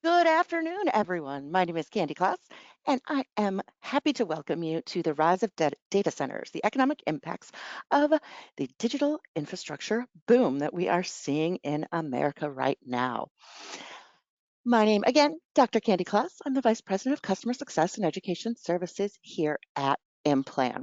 Good afternoon, everyone. My name is Candy Claus, and I am happy to welcome you to the Rise of Data Centers, the economic impacts of the digital infrastructure boom that we are seeing in America right now. My name, again, Dr. Candy Claus. I'm the Vice President of Customer Success and Education Services here at IMPLAN.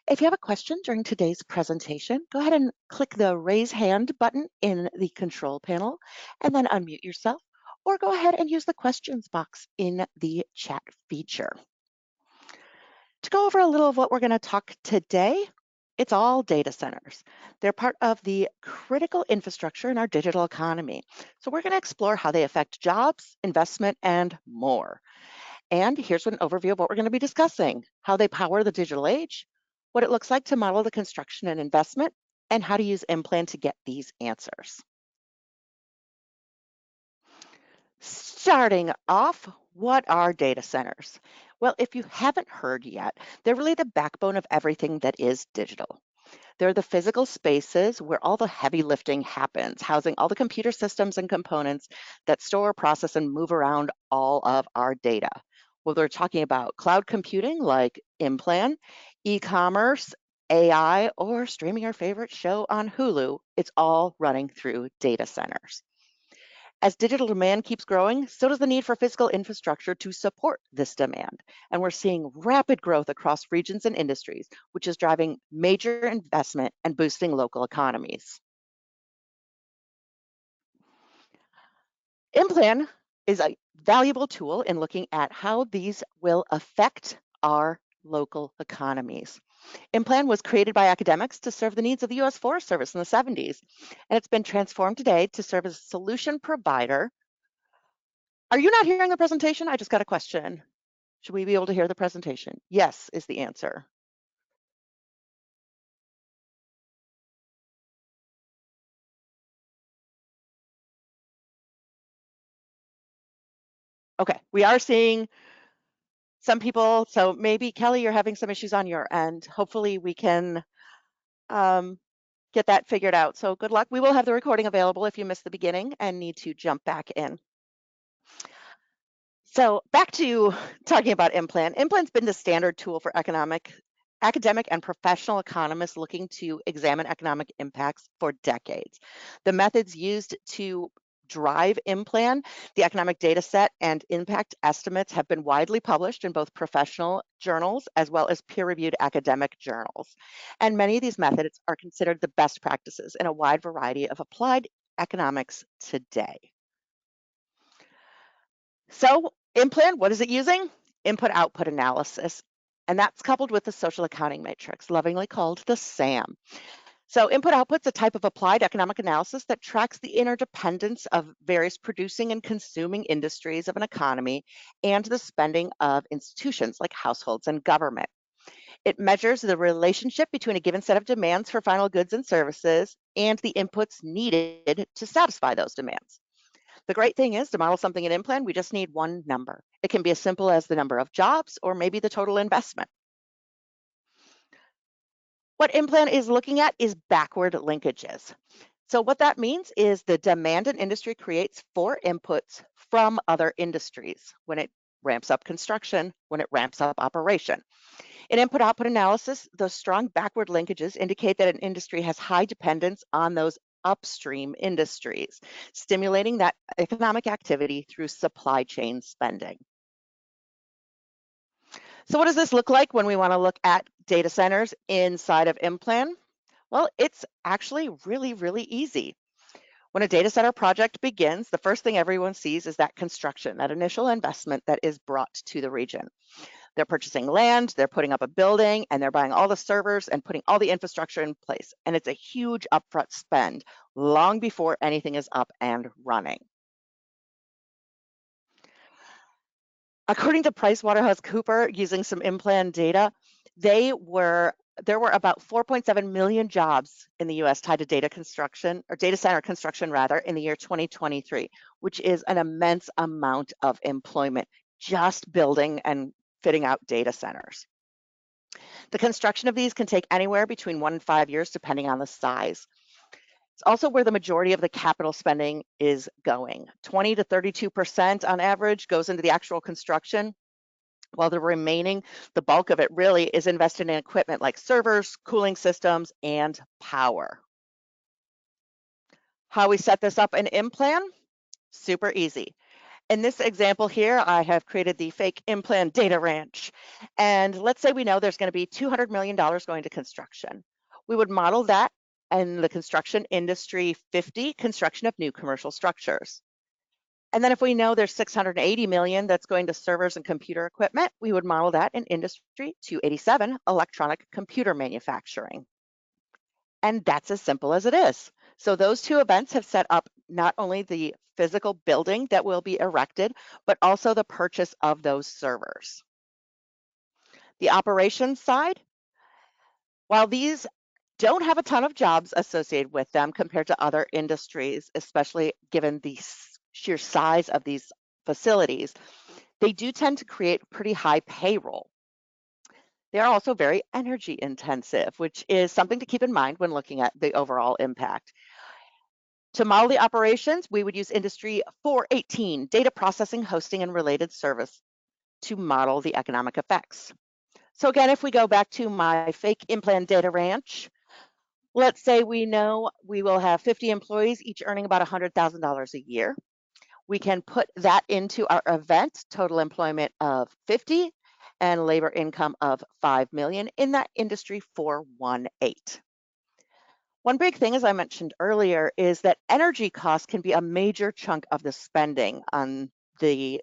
If you have a question during today's presentation, go ahead and click the raise hand button in the control panel and then unmute yourself, or go ahead and use the questions box in the chat feature. To go over a little of what we're going to talk today, it's all data centers. They're part of the critical infrastructure in our digital economy. So we're going to explore how they affect jobs, investment, and more. And here's an overview of what we're going to be discussing: how they power the digital age, what it looks like to model the construction and investment, and how to use IMPLAN to get these answers. Starting off, what are data centers? Well, if you haven't heard yet, they're really the backbone of everything that is digital. They're the physical spaces where all the heavy lifting happens, housing all the computer systems and components that store, process, and move around all of our data. Whether we're talking about cloud computing like IMPLAN, e-commerce, AI, or streaming our favorite show on Hulu, it's all running through data centers. As digital demand keeps growing, so does the need for physical infrastructure to support this demand. And we're seeing rapid growth across regions and industries, which is driving major investment and boosting local economies. IMPLAN is a valuable tool in looking at how these will affect our local economies. IMPLAN was created by academics to serve the needs of the U.S. Forest Service in the 70s, and it's been transformed today to serve as a solution provider. Are you not hearing the presentation? I just got a question. Should we be able to hear the presentation? Yes is the answer. Okay, we are seeing some people, so maybe Kelly, you're having some issues on your end. Hopefully we can um, get that figured out. So good luck. We will have the recording available if you missed the beginning and need to jump back in. So back to talking about IMPLAN. IMPLAN's been the standard tool for academic and professional economists looking to examine economic impacts for decades. The methods used to drive IMPLAN, the economic data set and impact estimates, have been widely published in both professional journals as well as peer-reviewed academic journals. And many of these methods are considered the best practices in a wide variety of applied economics today. So IMPLAN, what is it using? Input-output analysis. And that's coupled with the social accounting matrix, lovingly called the SAM. So input-output's a type of applied economic analysis that tracks the interdependence of various producing and consuming industries of an economy and the spending of institutions like households and government. It measures the relationship between a given set of demands for final goods and services and the inputs needed to satisfy those demands. The great thing is, to model something in IMPLAN, we just need one number. It can be as simple as the number of jobs or maybe the total investment. What IMPLAN is looking at is backward linkages. So what that means is the demand an industry creates for inputs from other industries when it ramps up construction, when it ramps up operation. In input-output analysis, those strong backward linkages indicate that an industry has high dependence on those upstream industries, stimulating that economic activity through supply chain spending. So what does this look like when we want to look at data centers inside of IMPLAN? Well, it's actually really, really easy. When a data center project begins, the first thing everyone sees is that construction, that initial investment that is brought to the region. They're purchasing land, they're putting up a building, and they're buying all the servers and putting all the infrastructure in place. And it's a huge upfront spend long before anything is up and running. According to PricewaterhouseCoopers, using some IMPLAN data, there were about 4.7 million jobs in the US tied to data center construction rather, in the year 2023, which is an immense amount of employment just building and fitting out data centers. The construction of these can take anywhere between 1 and 5 years, depending on the size. It's also where the majority of the capital spending is going. 20 to 32% on average goes into the actual construction, while the bulk of it really is invested in equipment like servers, cooling systems, and power. How we set this up in IMPLAN? Super easy. In this example here, I have created the fake IMPLAN data ranch. And let's say we know there's going to be $200 million going to construction. We would model that in the construction industry 50, construction of new commercial structures. And then if we know there's 680 million that's going to servers and computer equipment, we would model that in industry 287, electronic computer manufacturing. And that's as simple as it is. So those two events have set up not only the physical building that will be erected, but also the purchase of those servers. The operations side, while these don't have a ton of jobs associated with them compared to other industries, especially given the sheer size of these facilities, they do tend to create pretty high payroll. They are also very energy intensive, which is something to keep in mind when looking at the overall impact. To model the operations, we would use Industry 418, data processing, hosting, and related service to model the economic effects. So again, if we go back to my fake IMPLAN data ranch, let's say we know we will have 50 employees, each earning about $100,000 a year. We can put that into our event, total employment of 50 and labor income of 5 million in that industry 418. One big thing, as I mentioned earlier, is that energy costs can be a major chunk of the spending on the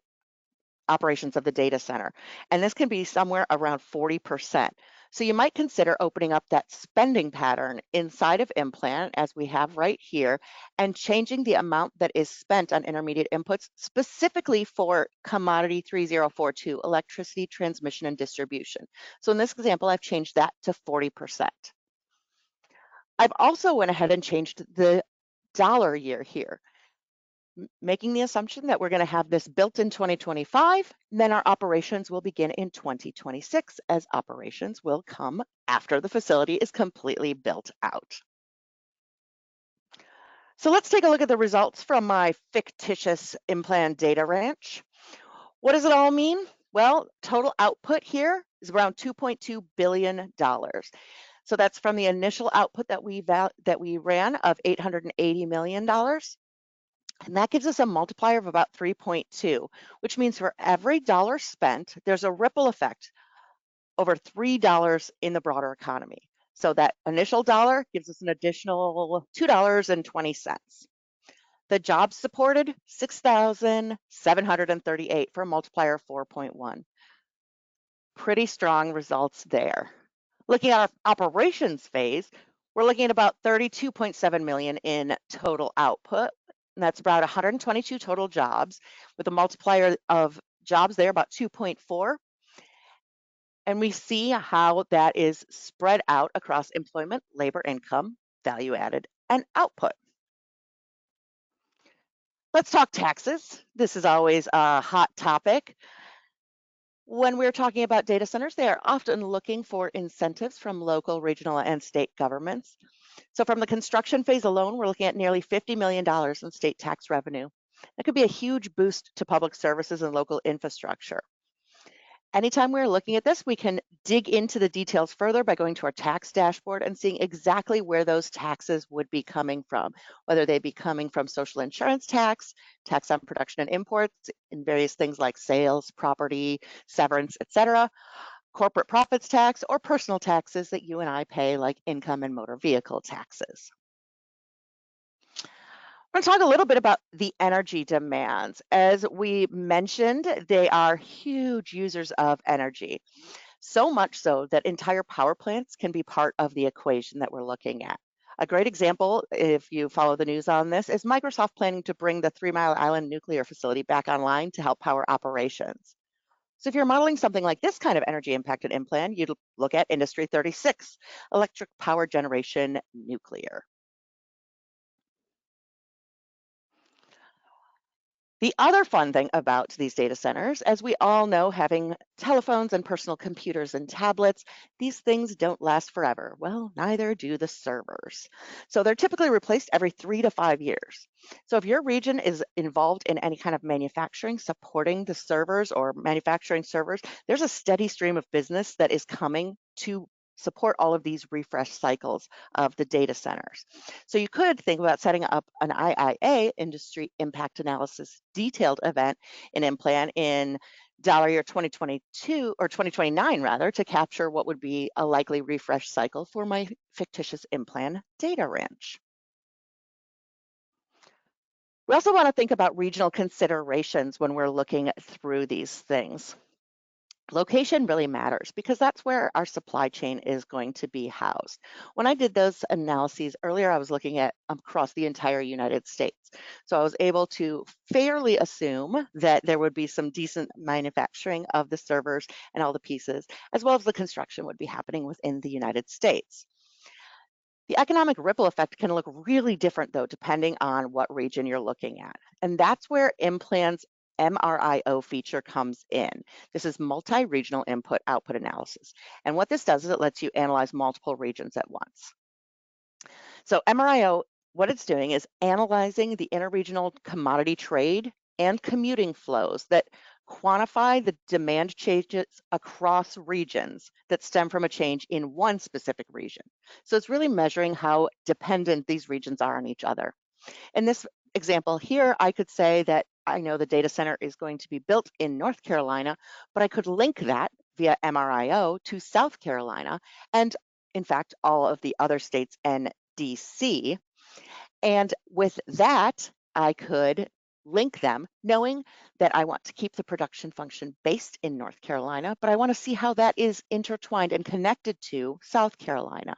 operations of the data center. And this can be somewhere around 40%. So you might consider opening up that spending pattern inside of IMPLAN, as we have right here, and changing the amount that is spent on intermediate inputs, specifically for commodity 3042, electricity transmission and distribution. So in this example, I've changed that to 40%. I've also went ahead and changed the dollar year here, making the assumption that we're going to have this built in 2025, then our operations will begin in 2026, as operations will come after the facility is completely built out. So let's take a look at the results from my fictitious IMPLAN data ranch. What does it all mean? Well, total output here is around $2.2 billion. So that's from the initial output that we ran of $880 million. And that gives us a multiplier of about 3.2, which means for every dollar spent, there's a ripple effect over $3 in the broader economy. So that initial dollar gives us an additional $2.20. The jobs supported, 6,738 for a multiplier of 4.1. Pretty strong results there. Looking at our operations phase, we're looking at about 32.7 million in total output. And that's about 122 total jobs with a multiplier of jobs there about 2.4. And we see how that is spread out across employment, labor income, value added, and output. Let's talk taxes. This is always a hot topic. When we're talking about data centers, they are often looking for incentives from local, regional, and state governments. So from the construction phase alone, we're looking at nearly $50 million in state tax revenue. That could be a huge boost to public services and local infrastructure. Anytime we're looking at this, we can dig into the details further by going to our tax dashboard and seeing exactly where those taxes would be coming from, whether they be coming from social insurance tax, tax on production and imports, and various things like sales, property, severance, etc., corporate profits tax, or personal taxes that you and I pay, like income and motor vehicle taxes. I'm going to talk a little bit about the energy demands. As we mentioned, they are huge users of energy, so much so that entire power plants can be part of the equation that we're looking at. A great example, if you follow the news on this, is Microsoft planning to bring the 3 Mile Island nuclear facility back online to help power operations. So if you're modeling something like this kind of energy impact at IMPLAN, you'd look at Industry 36, electric power generation nuclear. The other fun thing about these data centers, as we all know, having telephones and personal computers and tablets, these things don't last forever. Well, neither do the servers. So they're typically replaced every 3 to 5 years. So if your region is involved in any kind of manufacturing, supporting the servers or manufacturing servers, there's a steady stream of business that is coming to support all of these refresh cycles of the data centers. So you could think about setting up an IIA, Industry Impact Analysis Detailed event in IMPLAN in dollar year 2022 or 2029 rather, to capture what would be a likely refresh cycle for my fictitious IMPLAN data ranch. We also want to think about regional considerations when we're looking through these things. Location really matters because that's where our supply chain is going to be housed. When I did those analyses earlier, I was looking at across the entire United States. So I was able to fairly assume that there would be some decent manufacturing of the servers and all the pieces, as well as the construction would be happening within the United States. The economic ripple effect can look really different though, depending on what region you're looking at. And that's where IMPLAN's MRIO feature comes in. This is multi-regional input output analysis. And what this does is it lets you analyze multiple regions at once. So MRIO, what it's doing is analyzing the interregional commodity trade and commuting flows that quantify the demand changes across regions that stem from a change in one specific region. So it's really measuring how dependent these regions are on each other. In this example here, I could say that I know the data center is going to be built in North Carolina, but I could link that via MRIO to South Carolina and, in fact, all of the other states and DC. And with that, I could link them knowing that I want to keep the production function based in North Carolina, but I want to see how that is intertwined and connected to South Carolina.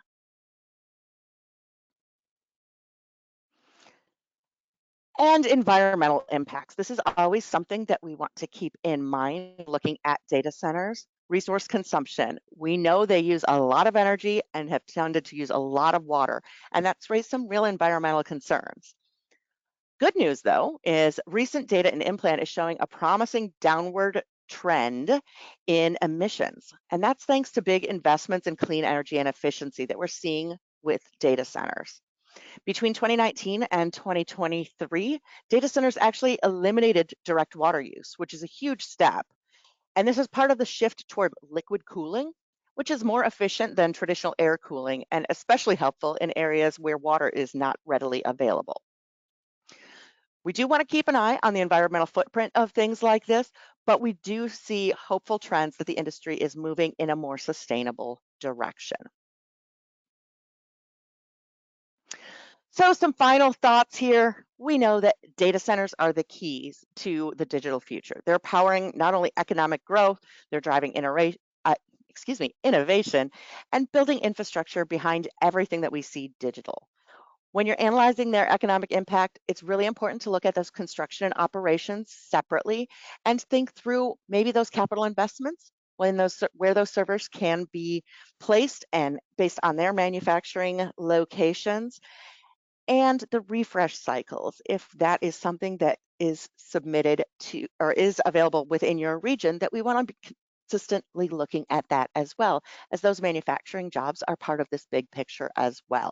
And environmental impacts. This is always something that we want to keep in mind looking at data centers. Resource consumption. We know they use a lot of energy and have tended to use a lot of water, and that's raised some real environmental concerns. Good news, though, is recent data in IMPLAN is showing a promising downward trend in emissions, and that's thanks to big investments in clean energy and efficiency that we're seeing with data centers. Between 2019 and 2023, data centers actually eliminated direct water use, which is a huge step. And this is part of the shift toward liquid cooling, which is more efficient than traditional air cooling and especially helpful in areas where water is not readily available. We do want to keep an eye on the environmental footprint of things like this, but we do see hopeful trends that the industry is moving in a more sustainable direction. So some final thoughts here. We know that data centers are the keys to the digital future. They're powering not only economic growth, they're driving innovation and building infrastructure behind everything that we see digital. When you're analyzing their economic impact, it's really important to look at those construction and operations separately and think through maybe those capital investments where those servers can be placed and based on their manufacturing locations and the refresh cycles, if that is something that is submitted to or is available within your region, that we want to be consistently looking at that as well, as those manufacturing jobs are part of this big picture as well.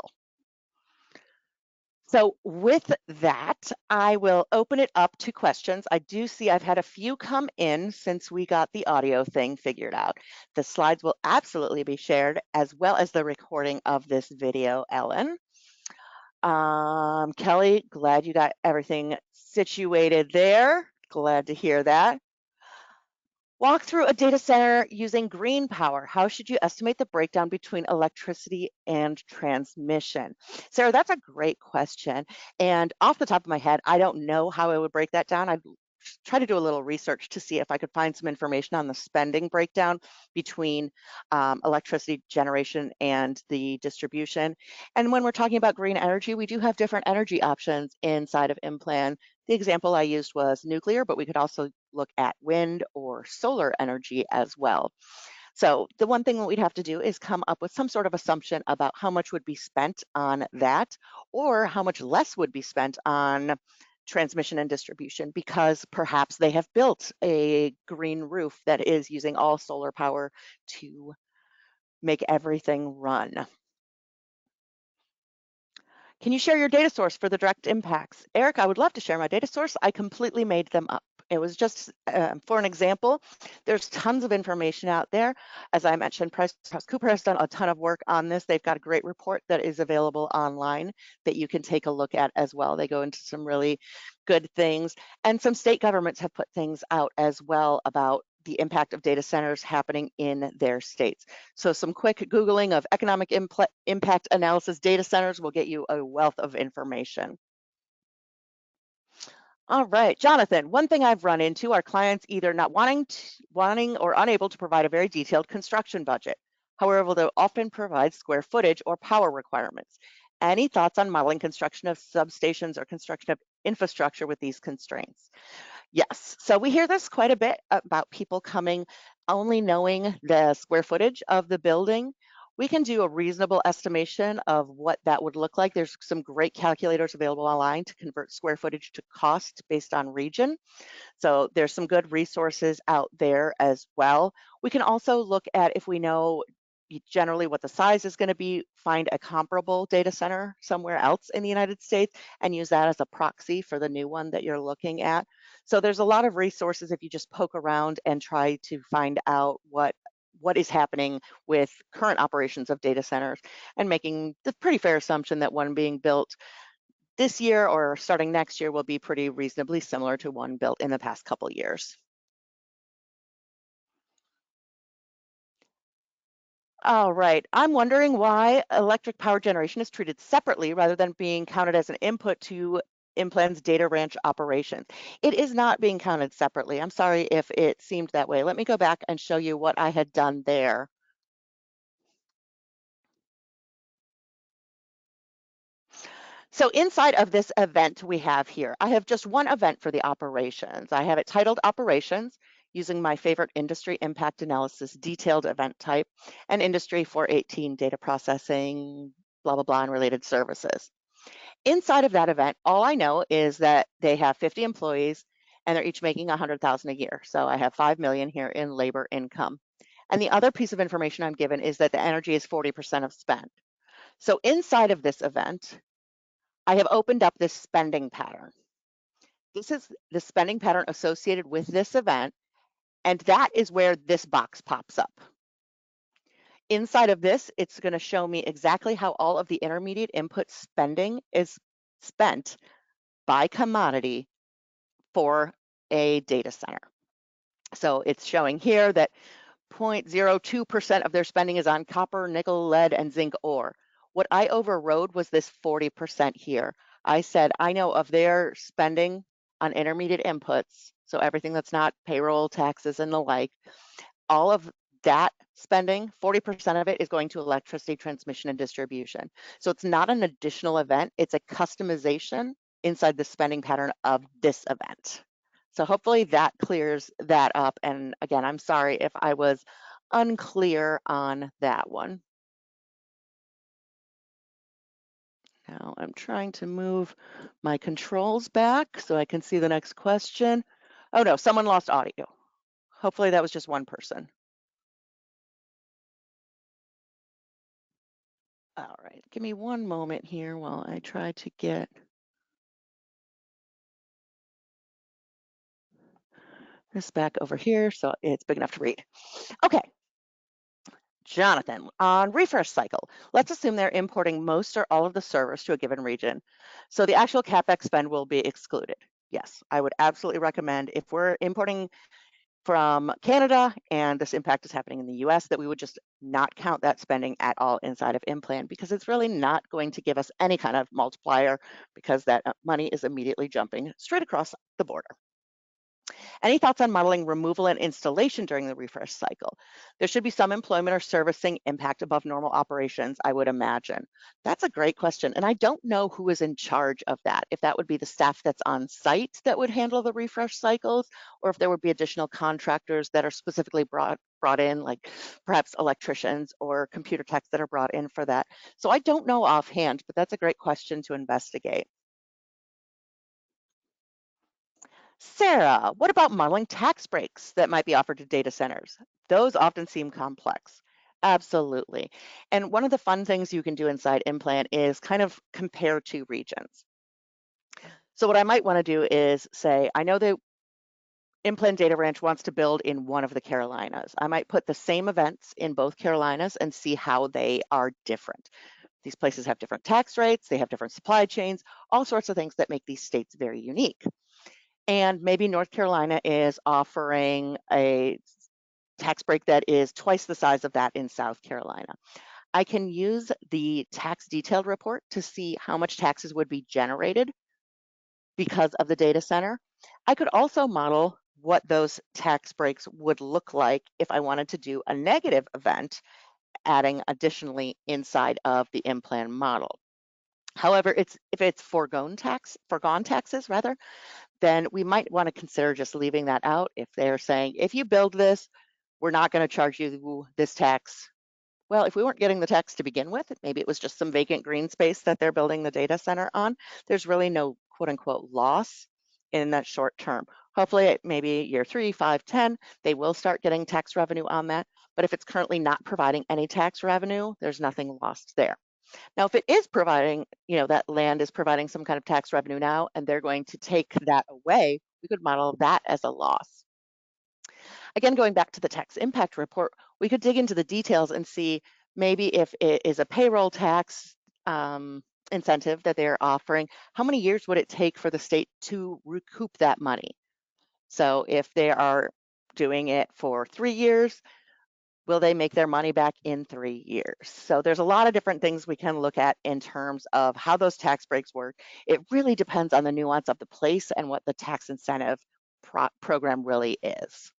So with that, I will open it up to questions. I do see I've had a few come in since we got the audio thing figured out. The slides will absolutely be shared as well as the recording of this video, Ellen. Kelly, glad you got everything situated there. Glad to hear that. Walk through a data center using green power. How should you estimate the breakdown between electricity and transmission? Sarah, that's a great question. And off the top of my head, I don't know how I would break that down. I'd try to do a little research to see if I could find some information on the spending breakdown between electricity generation and the distribution. And when we're talking about green energy, we do have different energy options inside of IMPLAN. The example I used was nuclear, but we could also look at wind or solar energy as well. So the one thing that we'd have to do is come up with some sort of assumption about how much would be spent on that or how much less would be spent on transmission and distribution because perhaps they have built a green roof that is using all solar power to make everything run. Can you share your data source for the direct impacts? Eric, I would love to share my data source. I completely made them up. It was just for an example. There's tons of information out there. As I mentioned, PricewaterhouseCoopers has done a ton of work on this. They've got a great report that is available online that you can take a look at as well. They go into some really good things. And some state governments have put things out as well about the impact of data centers happening in their states. So some quick Googling of economic impact analysis data centers will get you a wealth of information. All right, Jonathan, one thing I've run into are clients either not wanting or unable to provide a very detailed construction budget. However, they'll often provide square footage or power requirements. Any thoughts on modeling construction of substations or construction of infrastructure with these constraints? Yes, so we hear this quite a bit about people coming only knowing the square footage of the building. We can do a reasonable estimation of what that would look like. There's some great calculators available online to convert square footage to cost based on region. So there's some good resources out there as well. We can also look at if we know generally what the size is going to be, find a comparable data center somewhere else in the United States and use that as a proxy for the new one that you're looking at. So there's a lot of resources if you just poke around and try to find out what is happening with current operations of data centers and making the pretty fair assumption that one being built this year or starting next year will be pretty reasonably similar to one built in the past couple years. All right, I'm wondering why electric power generation is treated separately rather than being counted as an input to IMPLAN's data ranch operations. It is not being counted separately. I'm sorry if it seemed that way. Let me go back and show you what I had done there. So inside of this event we have here, I have just one event for the operations. I have it titled Operations using my favorite industry impact analysis detailed event type and industry 418 data processing, blah, blah, blah, and related services. Inside of that event, all I know is that they have 50 employees and they're each making 100,000 a year. So I have 5 million here in labor income. And the other piece of information I'm given is that the energy is 40% of spend. So inside of this event, I have opened up this spending pattern. This is the spending pattern associated with this event, and that is where this box pops up. Inside of this, it's going to show me exactly how all of the intermediate input spending is spent by commodity for a data center. So it's showing here that 0.02% of their spending is on copper, nickel, lead, and zinc ore. What I overrode was this 40% here. I said, I know of their spending on intermediate inputs, so everything that's not payroll, taxes, and the like, all of that spending, 40% of it is going to electricity transmission and distribution. So it's not an additional event, it's a customization inside the spending pattern of this event. So hopefully that clears that up. And again, I'm sorry if I was unclear on that one. Now I'm trying to move my controls back so I can see the next question. Oh no, someone lost audio. Hopefully that was just one person. All right, give me one moment here while I try to get this back over here so it's big enough to read. Okay, Jonathan, on refresh cycle, let's assume they're importing most or all of the servers to a given region. So the actual CapEx spend will be excluded. Yes, I would absolutely recommend if we're importing from Canada and this impact is happening in the US, that we would just not count that spending at all inside of IMPLAN because it's really not going to give us any kind of multiplier because that money is immediately jumping straight across the border. Any thoughts on modeling removal and installation during the refresh cycle? There should be some employment or servicing impact above normal operations, I would imagine. That's a great question. And I don't know who is in charge of that, if that would be the staff that's on site that would handle the refresh cycles, or if there would be additional contractors that are specifically brought in, like perhaps electricians or computer techs that are brought in for that. So I don't know offhand, but that's a great question to investigate. Sarah, what about modeling tax breaks that might be offered to data centers? Those often seem complex. Absolutely. And one of the fun things you can do inside IMPLAN is kind of compare two regions. So what I might want to do is say, I know that IMPLAN Data Ranch wants to build in one of the Carolinas. I might put the same events in both Carolinas and see how they are different. These places have different tax rates, they have different supply chains, all sorts of things that make these states very unique. And maybe North Carolina is offering a tax break that is twice the size of that in South Carolina. I can use the tax detailed report to see how much taxes would be generated because of the data center. I could also model what those tax breaks would look like if I wanted to do a negative event, adding additionally inside of the IMPLAN model. However, if it's foregone taxes rather, then we might want to consider just leaving that out. If they're saying, if you build this, we're not going to charge you this tax. Well, if we weren't getting the tax to begin with, maybe it was just some vacant green space that they're building the data center on, there's really no quote unquote loss in that short term. Hopefully, maybe year 3, 5, 10, they will start getting tax revenue on that. But if it's currently not providing any tax revenue, there's nothing lost there. Now, if it is providing, that land is providing some kind of tax revenue now, and they're going to take that away, we could model that as a loss. Again, going back to the tax impact report, we could dig into the details and see maybe if it is a payroll tax incentive that they're offering, how many years would it take for the state to recoup that money? So if they are doing it for 3 years, will they make their money back in 3 years? So there's a lot of different things we can look at in terms of how those tax breaks work. It really depends on the nuance of the place and what the tax incentive program really is.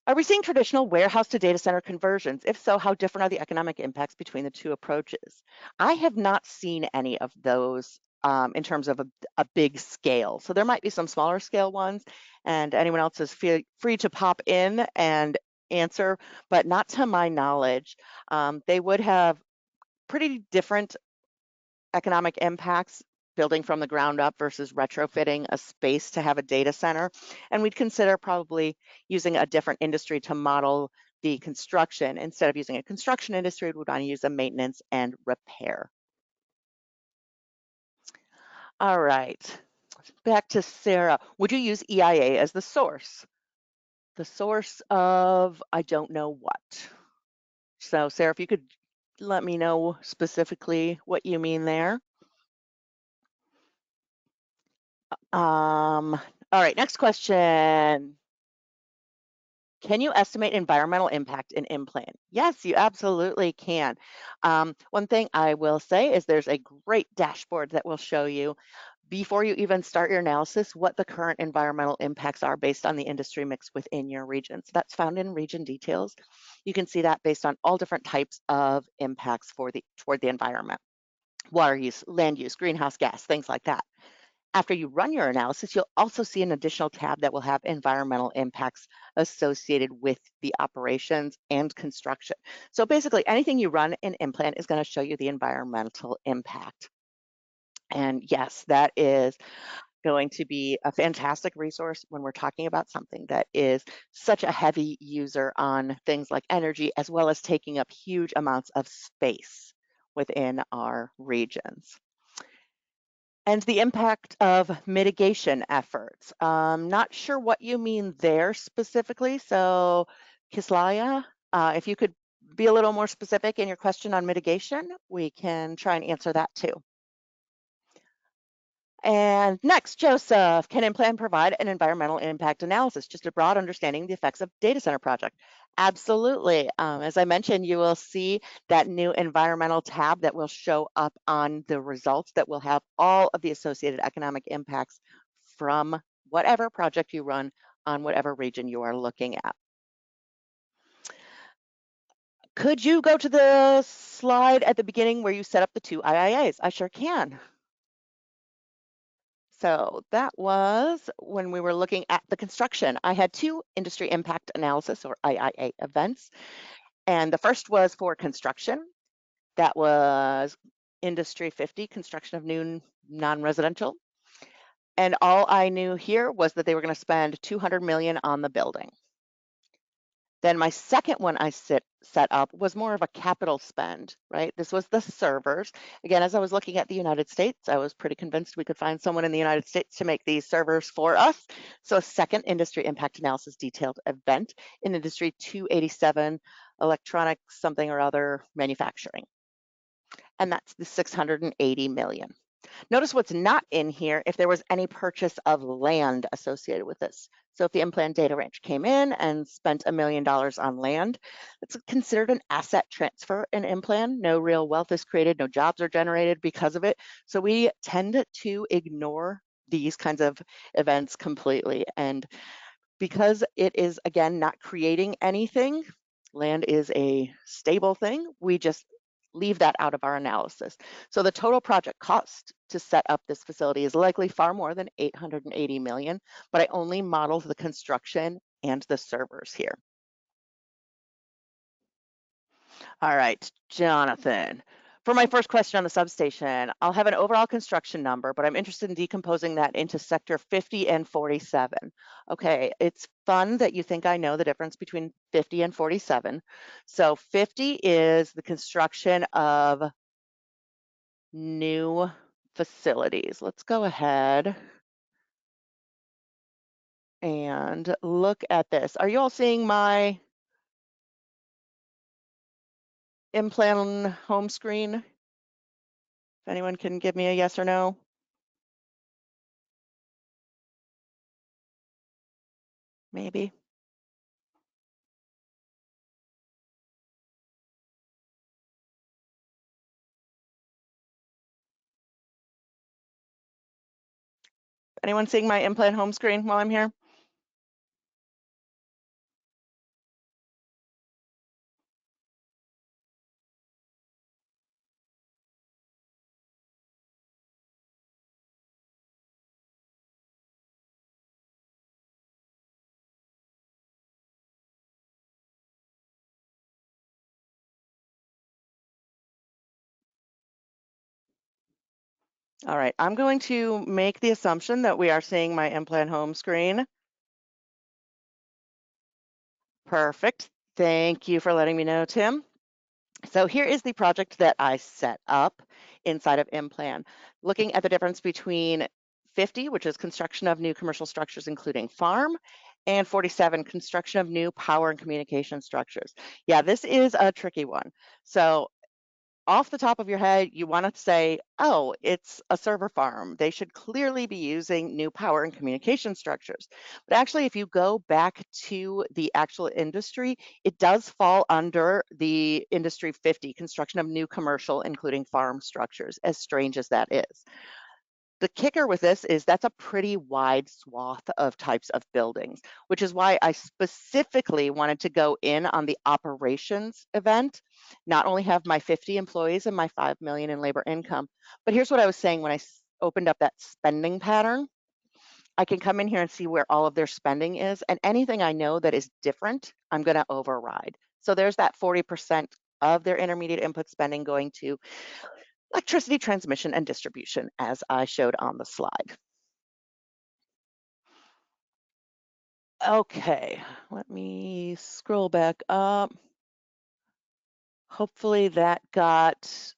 Are we seeing traditional warehouse to data center conversions? If so, how different are the economic impacts between the two approaches? I have not seen any of those in terms of a big scale. So there might be some smaller scale ones, and anyone else is free to pop in and answer, but not to my knowledge. They would have pretty different economic impacts building from the ground up versus retrofitting a space to have a data center. And we'd consider probably using a different industry to model the construction. Instead of using a construction industry, we'd want to use a maintenance and repair. All right, back to Sarah. Would you use EIA as the source? The source of I don't know what. So Sarah, if you could let me know specifically what you mean there. All right, next question. Can you estimate environmental impact in IMPLAN? Yes, you absolutely can. One thing I will say is there's a great dashboard that will show you before you even start your analysis what the current environmental impacts are based on the industry mix within your region. So that's found in region details. You can see that based on all different types of impacts toward the environment, water use, land use, greenhouse gas, things like that. After you run your analysis, you'll also see an additional tab that will have environmental impacts associated with the operations and construction. So basically anything you run in IMPLAN is going to show you the environmental impact. And yes, that is going to be a fantastic resource when we're talking about something that is such a heavy user on things like energy, as well as taking up huge amounts of space within our regions. And the impact of mitigation efforts. Not sure what you mean there specifically. So, Kislaya, if you could be a little more specific in your question on mitigation, we can try and answer that too. And next, Joseph, can IMPLAN provide an environmental impact analysis, just a broad understanding of the effects of data center project? Absolutely. As I mentioned, you will see that new environmental tab that will show up on the results that will have all of the associated economic impacts from whatever project you run on whatever region you are looking at. Could you go to the slide at the beginning where you set up the two IIAs? I sure can. So that was when we were looking at the construction. I had two industry impact analysis or IIA events. And the first was for construction. That was industry 50, construction of new non-residential. And all I knew here was that they were going to spend 200 million on the building. Then my second one I set up was more of a capital spend, right? This was the servers. Again, as I was looking at the United States, I was pretty convinced we could find someone in the United States to make these servers for us. So a second industry impact analysis detailed event in industry 287, electronics something or other manufacturing. And that's the 680 million. Notice what's not in here if there was any purchase of land associated with this. So if the IMPLAN data range came in and spent $1 million on land, it's considered an asset transfer in IMPLAN. No real wealth is created, no jobs are generated because of it. So we tend to ignore these kinds of events completely. And because it is, again, not creating anything, land is a stable thing, we just leave that out of our analysis. So the total project cost to set up this facility is likely far more than 880 million, but I only modeled the construction and the servers here. All right, Jonathan. For my first question on the substation, I'll have an overall construction number, but I'm interested in decomposing that into sector 50 and 47. Okay, it's fun that you think I know the difference between 50 and 47. So 50 is the construction of new facilities. Let's go ahead and look at this. Are you all seeing my IMPLAN home screen? If anyone can give me a yes or no. Maybe. Anyone seeing my IMPLAN home screen while I'm here? All right, I'm going to make the assumption that we are seeing my IMPLAN home screen. Perfect. Thank you for letting me know, Tim. So here is the project that I set up inside of IMPLAN, looking at the difference between 50, which is construction of new commercial structures, including farm, and 47, construction of new power and communication structures. Yeah, this is a tricky one. So off the top of your head, you want to say, oh, it's a server farm. They should clearly be using new power and communication structures. But actually, if you go back to the actual industry, it does fall under the Industry 50, construction of new commercial, including farm structures, as strange as that is. The kicker with this is that's a pretty wide swath of types of buildings, which is why I specifically wanted to go in on the operations event, not only have my 50 employees and my 5 million in labor income, but here's what I was saying when I opened up that spending pattern. I can come in here and see where all of their spending is, and anything I know that is different, I'm going to override. So there's that 40% of their intermediate input spending going to electricity transmission and distribution, as I showed on the slide. Okay, let me scroll back up. Hopefully that got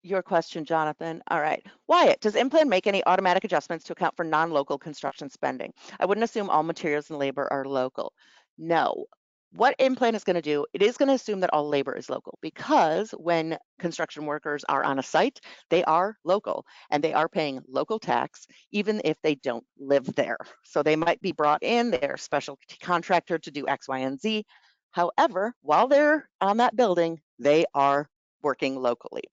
your question, Jonathan. All right. Wyatt, does IMPLAN make any automatic adjustments to account for non-local construction spending? I wouldn't assume all materials and labor are local. No. What IMPLAN is going to do, it is going to assume that all labor is local, because when construction workers are on a site, they are local and they are paying local tax, even if they don't live there. So they might be brought in, they're a specialty contractor to do X, Y, and Z. However, while they're on that building, they are working locally.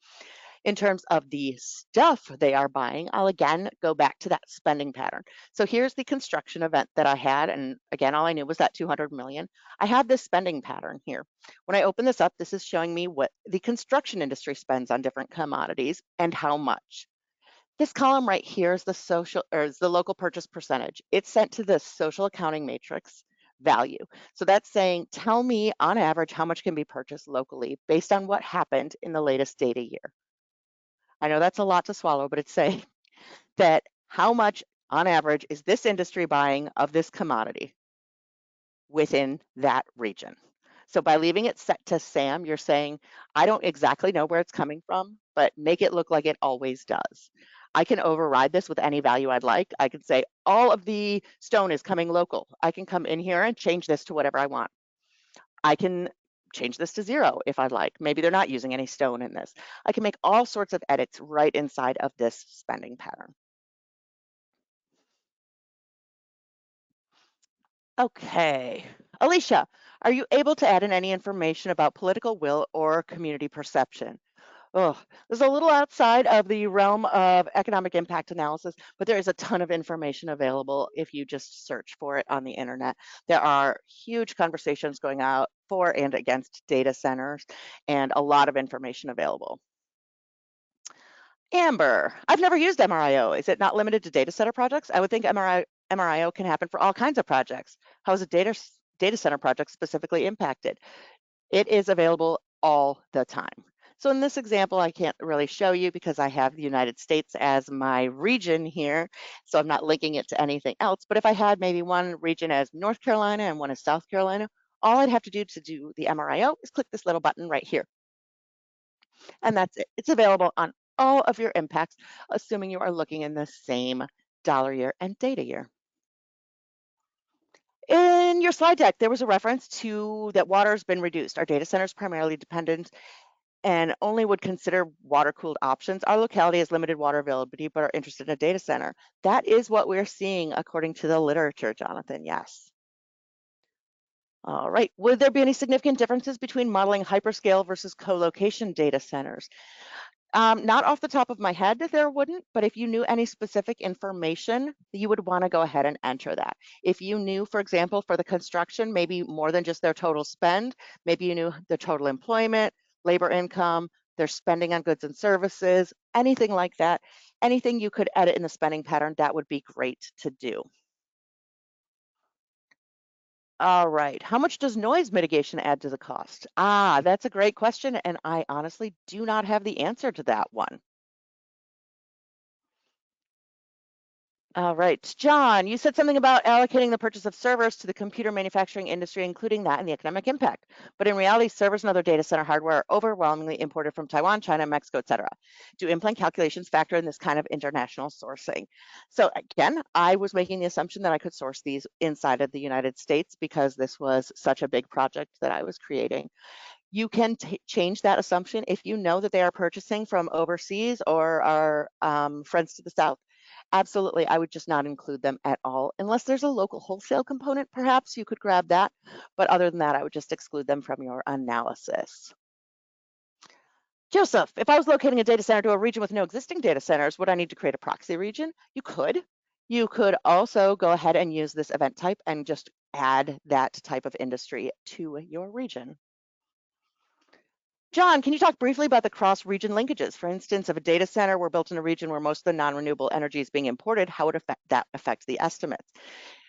In terms of the stuff they are buying, I'll again go back to that spending pattern. So here's the construction event that I had. And again, all I knew was that 200 million. I have this spending pattern here. When I open this up, this is showing me what the construction industry spends on different commodities and how much. This column right here is the social, or is the local purchase percentage. It's sent to the social accounting matrix value. So that's saying, tell me on average how much can be purchased locally based on what happened in the latest data year. I know that's a lot to swallow, but it's saying that how much on average, is this industry buying of this commodity within that region? So by leaving it set to SAM, you're saying, I don't exactly know where it's coming from, but make it look like it always does. I can override this with any value I'd like. I can say all of the stone is coming local. I can come in here and change this to whatever I want. I can change this to 0 if I'd like. Maybe they're not using any stone in this. I can make all sorts of edits right inside of this spending pattern. Okay. Alicia, are you able to add in any information about political will or community perception? Oh, this is a little outside of the realm of economic impact analysis, but there is a ton of information available if you just search for it on the internet. There are huge conversations going out for and against data centers and a lot of information available. Amber, I've never used MRIO. Is it not limited to data center projects? I would think MRIO can happen for all kinds of projects. How is a data center project specifically impacted? It is available all the time. So in this example, I can't really show you because I have the United States as my region here, so I'm not linking it to anything else. But if I had maybe one region as North Carolina and one as South Carolina, all I'd have to do the MRIO is click this little button right here, and that's it. It's available on all of your impacts, assuming you are looking in the same dollar year and data year. In your slide deck, there was a reference to that water has been reduced. Our data centers primarily dependent and only would consider water-cooled options. Our locality has limited water availability, but are interested in a data center. That is what we're seeing according to the literature, Jonathan, yes. All right, would there be any significant differences between modeling hyperscale versus co-location data centers? Not off the top of my head, there wouldn't, but if you knew any specific information, you would want to go ahead and enter that. If you knew, for example, for the construction, maybe more than just their total spend, maybe you knew the total employment, labor income, their spending on goods and services, anything like that, anything you could edit in the spending pattern, that would be great to do. All right, how much does noise mitigation add to the cost? That's a great question, and I honestly do not have the answer to that one. All right, John, you said something about allocating the purchase of servers to the computer manufacturing industry, including that and the economic impact. But in reality, servers and other data center hardware are overwhelmingly imported from Taiwan, China, Mexico, et cetera. Do implant calculations factor in this kind of international sourcing? So again, I was making the assumption that I could source these inside of the United States because this was such a big project that I was creating. You can change that assumption if you know that they are purchasing from overseas or our friends to the south. Absolutely, I would just not include them at all. Unless there's a local wholesale component, perhaps you could grab that. But other than that, I would just exclude them from your analysis. Joseph, if I was locating a data center to a region with no existing data centers, would I need to create a proxy region? You could. You could also go ahead and use this event type and just add that type of industry to your region. John, can you talk briefly about the cross-region linkages? For instance, if a data center were built in a region where most of the non-renewable energy is being imported, how would that affect the estimates?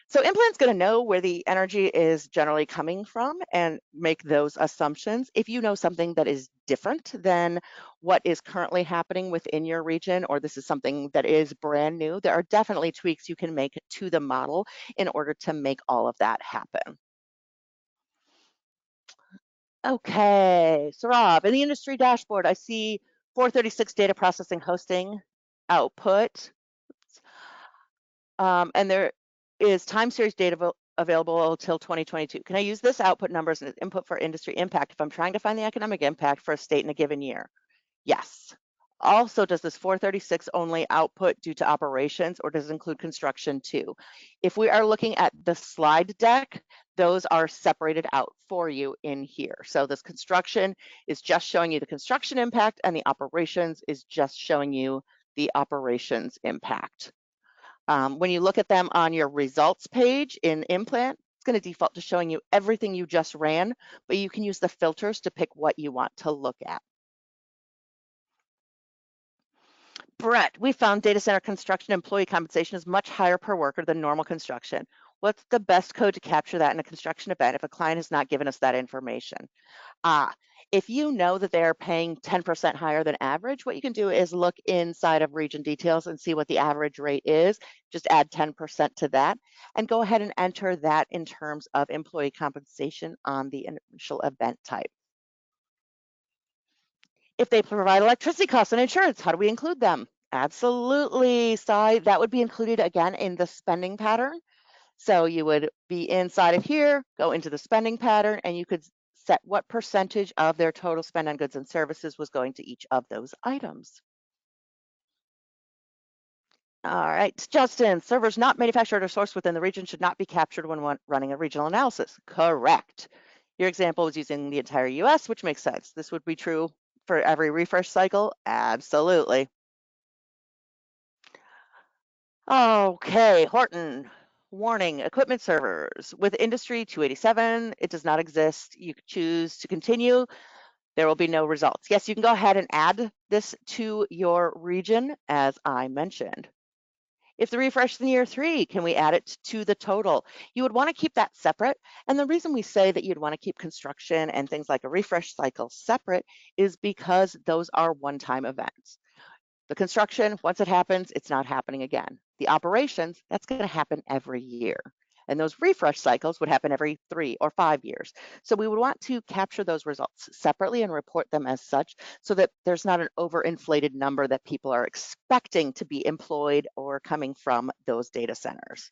So IMPLAN's going to know where the energy is generally coming from and make those assumptions. If you know something that is different than what is currently happening within your region, or this is something that is brand new, there are definitely tweaks you can make to the model in order to make all of that happen. Okay, so Rob, in the industry dashboard, I see 436 data processing hosting output, and there is time series data available until 2022. Can I use this output numbers as input for industry impact if I'm trying to find the economic impact for a state in a given year? Yes. Also, does this 436 only output due to operations, or does it include construction too? If we are looking at the slide deck, those are separated out for you in here. So this construction is just showing you the construction impact, and the operations is just showing you the operations impact. When you look at them on your results page in IMPLAN, it's going to default to showing you everything you just ran, but you can use the filters to pick what you want to look at. Brett, we found data center construction employee compensation is much higher per worker than normal construction. What's the best code to capture that in a construction event if a client has not given us that information? Ah, If you know that they're paying 10% higher than average, what you can do is look inside of region details and see what the average rate is. Just add 10% to that and go ahead and enter that in terms of employee compensation on the initial event type. If they provide electricity costs and insurance, how do we include them? Absolutely. So that would be included again in the spending pattern. So you would be inside of here, go into the spending pattern, and you could set what percentage of their total spend on goods and services was going to each of those items. All right, Justin, servers not manufactured or sourced within the region should not be captured when running a regional analysis. Correct. Your example was using the entire US, which makes sense. This would be true for every refresh cycle. Absolutely. Okay, Horton. Warning, equipment servers. With Industry 287, it does not exist. You could choose to continue. There will be no results. Yes, you can go ahead and add this to your region, as I mentioned. If the refresh is in year 3, can we add it to the total? You would want to keep that separate. And the reason we say that you'd want to keep construction and things like a refresh cycle separate is because those are one-time events. The construction, once it happens, it's not happening again. The operations, that's going to happen every year. And those refresh cycles would happen every 3 or 5 years. So we would want to capture those results separately and report them as such so that there's not an overinflated number that people are expecting to be employed or coming from those data centers.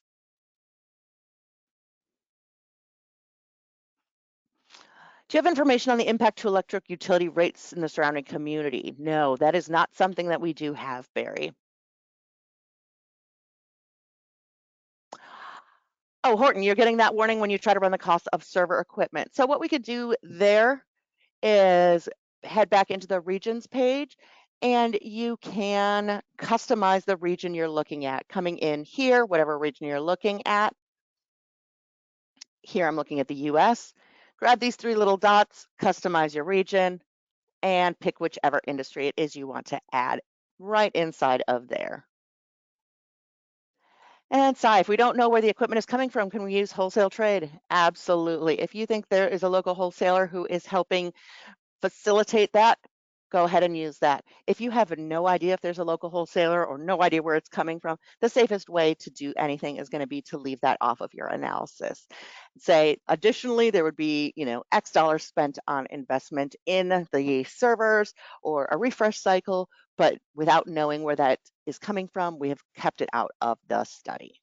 Do you have information on the impact to electric utility rates in the surrounding community? No, that is not something that we do have, Barry. Oh, Horton, you're getting that warning when you try to run the cost of server equipment. So what we could do there is head back into the regions page and you can customize the region you're looking at. Coming in here, whatever region you're looking at. Here I'm looking at the US. Grab these 3 little dots, customize your region, and pick whichever industry it is you want to add right inside of there. And Sai, if we don't know where the equipment is coming from, can we use wholesale trade? Absolutely. If you think there is a local wholesaler who is helping facilitate that, go ahead and use that. If you have no idea if there's a local wholesaler or no idea where it's coming from, the safest way to do anything is going to be to leave that off of your analysis. Say, additionally, there would be, X dollars spent on investment in the servers or a refresh cycle, but without knowing where that is coming from, we have kept it out of the study.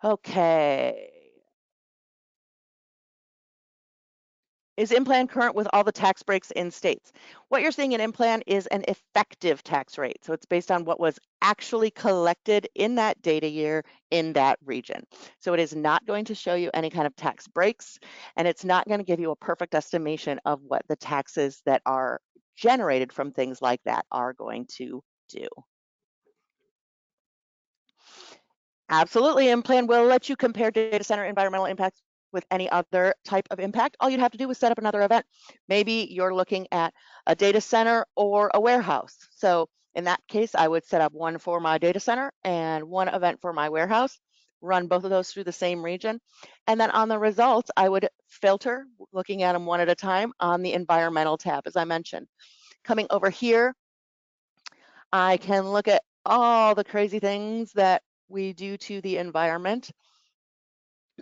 Okay. Is IMPLAN current with all the tax breaks in states? What you're seeing in IMPLAN is an effective tax rate. So it's based on what was actually collected in that data year in that region. So it is not going to show you any kind of tax breaks, and it's not going to give you a perfect estimation of what the taxes that are generated from things like that are going to do. Absolutely, IMPLAN will let you compare data center environmental impacts with any other type of impact. All you'd have to do is set up another event. Maybe you're looking at a data center or a warehouse. So in that case, I would set up one for my data center and one event for my warehouse, run both of those through the same region. And then on the results, I would filter, looking at them one at a time on the environmental tab, as I mentioned. Coming over here, I can look at all the crazy things that we do to the environment.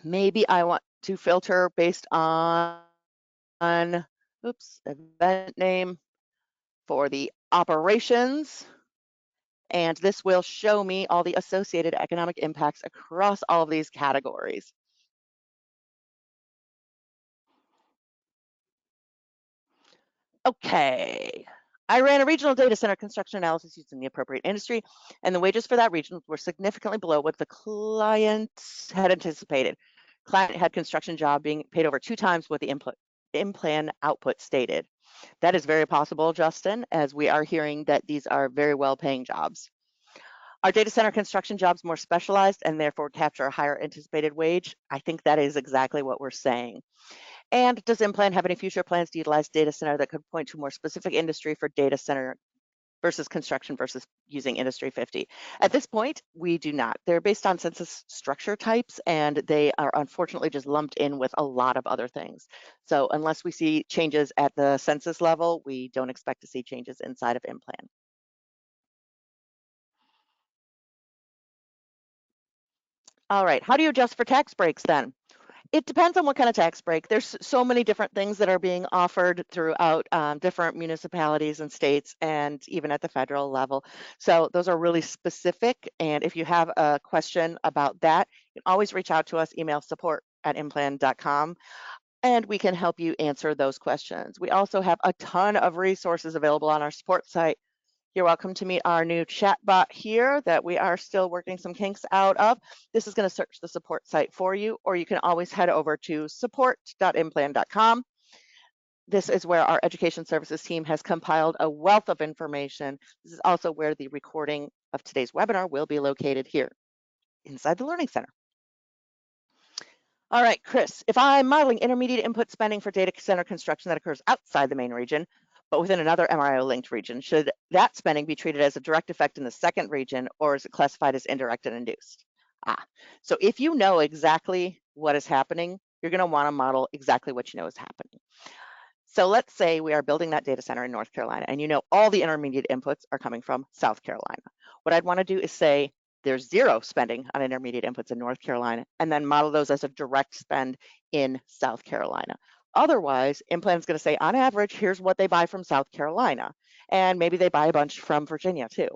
Maybe I want to filter based on, event name for the operations. And this will show me all the associated economic impacts across all of these categories. Okay. I ran a regional data center construction analysis using the appropriate industry, and the wages for that region were significantly below what the client had anticipated. Client had construction job being paid over 2 times what the IMPLAN output stated. That is very possible, Justin, as we are hearing that these are very well-paying jobs. Are data center construction jobs more specialized and therefore capture a higher anticipated wage? I think that is exactly what we're saying. And does IMPLAN have any future plans to utilize data center that could point to a more specific industry for data center versus construction versus using Industry 50. At this point, we do not. They're based on census structure types, and they are unfortunately just lumped in with a lot of other things. So unless we see changes at the census level, we don't expect to see changes inside of IMPLAN. All right, how do you adjust for tax breaks then? It depends on what kind of tax break. There's so many different things that are being offered throughout different municipalities and states and even at the federal level. So those are really specific. And if you have a question about that, you can always reach out to us, email support@implan.com, and we can help you answer those questions. We also have a ton of resources available on our support site. You're welcome to meet our new chat bot here that we are still working some kinks out of. This is going to search the support site for you, or you can always head over to support.implan.com. This is where our education services team has compiled a wealth of information. This is also where the recording of today's webinar will be located here inside the Learning Center. All right, Chris, if I'm modeling intermediate input spending for data center construction that occurs outside the main region, but within another MRIO linked region, should that spending be treated as a direct effect in the second region, or is it classified as indirect and induced? So if you know exactly what is happening, you're going to want to model exactly what you know is happening. So let's say we are building that data center in North Carolina, and you know all the intermediate inputs are coming from South Carolina. What I'd want to do is say there's zero spending on intermediate inputs in North Carolina, and then model those as a direct spend in South Carolina. Otherwise, IMPLAN is going to say, on average, here's what they buy from South Carolina, and maybe they buy a bunch from Virginia too.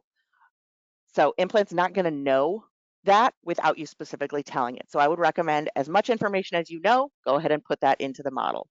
So IMPLAN's not going to know that without you specifically telling it. So I would recommend as much information as you know, go ahead and put that into the model.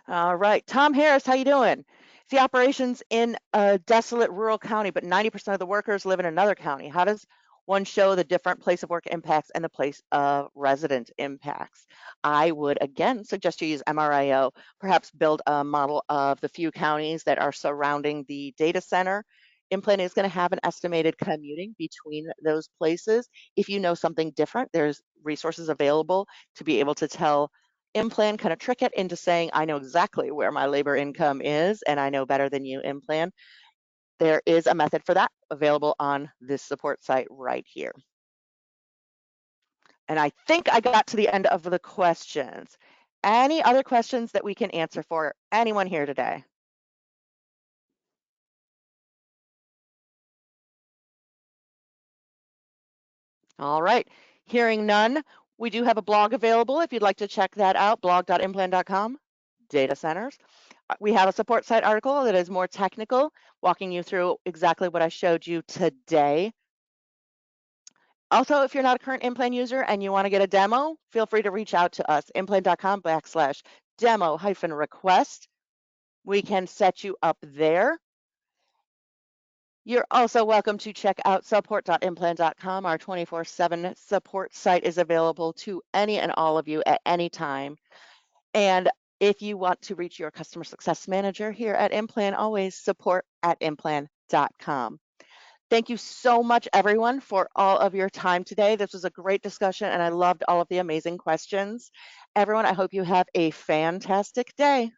All right, Tom Harris, how you doing? See operations in a desolate rural county, but 90% of the workers live in another county. How does one show the different place of work impacts and the place of resident impacts? I would again suggest you use MRIO, perhaps build a model of the few counties that are surrounding the data center. IMPLAN is going to have an estimated commuting between those places. If you know something different, there's resources available to be able to tell IMPLAN, kind of trick it into saying, I know exactly where my labor income is, and I know better than you, IMPLAN. There is a method for that available on this support site right here. And I think I got to the end of the questions. Any other questions that we can answer for anyone here today? All right, hearing none, we do have a blog available if you'd like to check that out, blog.implan.com, data centers. We have a support site article that is more technical, walking you through exactly what I showed you today. Also, if you're not a current IMPLAN user and you want to get a demo, feel free to reach out to us, implan.com/demo-request. We can set you up there. You're also welcome to check out support.implan.com. Our 24/7 support site is available to any and all of you at any time. And if you want to reach your customer success manager here at IMPLAN, always support@implan.com. Thank you so much, everyone, for all of your time today. This was a great discussion, and I loved all of the amazing questions. Everyone, I hope you have a fantastic day.